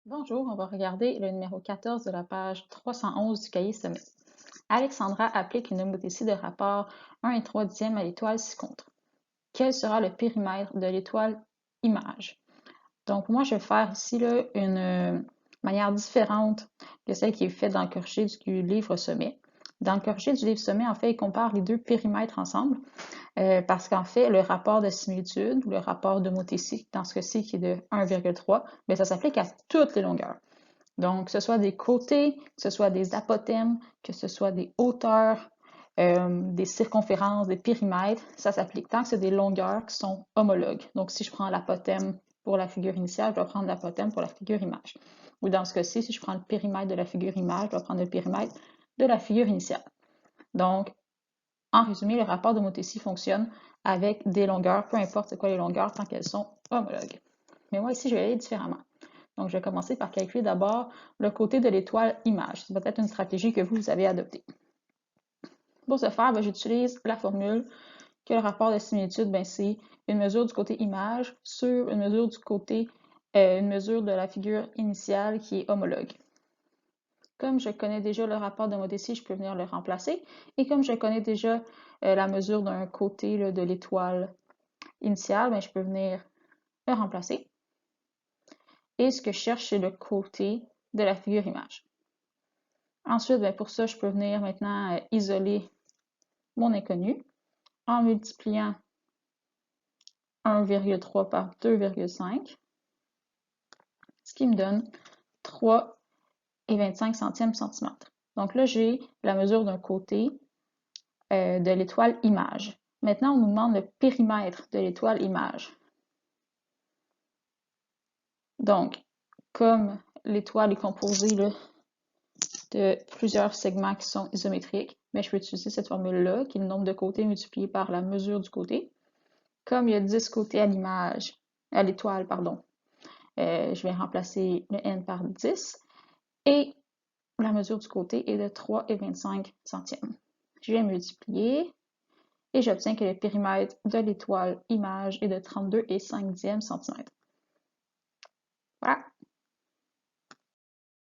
Bonjour, on va regarder le numéro 14 de la page 311 du cahier sommet. Alexandra applique une homothétie de rapport 1,3 à l'étoile ci-contre. Quel sera le périmètre de l'étoile image? Donc, moi, je vais faire ici là, une manière différente que celle qui est faite dans le corrigé du livre sommet. Dans le corrigé du livre sommet, en fait, il compare les deux périmètres ensemble parce qu'en fait, le rapport de similitude ou le rapport d'homothétie, dans ce cas-ci qui est de 1,3, mais ça s'applique à toutes les longueurs. Donc, que ce soit des côtés, que ce soit des apothèmes, que ce soit des hauteurs, des circonférences, des périmètres, ça s'applique tant que c'est des longueurs qui sont homologues. Donc, si je prends l'apothème pour la figure initiale, je vais prendre l'apothème pour la figure image. Ou dans ce cas-ci, si je prends le périmètre de la figure image, je vais prendre le périmètre de la figure initiale. Donc, en résumé, le rapport d'homothétie fonctionne avec des longueurs, peu importe c'est quoi les longueurs, tant qu'elles sont homologues. Mais moi, ici, je vais aller différemment. Donc, je vais commencer par calculer d'abord le côté de l'étoile image. C'est peut-être une stratégie que vous avez adoptée. Pour ce faire, j'utilise la formule que le rapport de similitude, c'est une mesure du côté image sur une mesure du côté, une mesure de la figure initiale qui est homologue. Comme je connais déjà le rapport d'homothétie, je peux venir le remplacer. Et comme je connais déjà la mesure d'un côté là, de l'étoile initiale, je peux venir le remplacer. Et ce que je cherche, c'est le côté de la figure image. Ensuite, pour ça, je peux venir maintenant isoler mon inconnu en multipliant 1,3 par 2,5, ce qui me donne 3,25 centièmes centimètre. Donc là, j'ai la mesure d'un côté de l'étoile image. Maintenant, on nous demande le périmètre de l'étoile image. Donc, comme l'étoile est composée là, de plusieurs segments qui sont isométriques, je peux utiliser cette formule-là, qui est le nombre de côtés multiplié par la mesure du côté. Comme il y a 10 côtés à l'image, à l'étoile, pardon, je vais remplacer le n par 10 et la mesure du côté est de 3,25 centièmes. Je vais multiplier et j'obtiens que le périmètre de l'étoile image est de 32,5 cm.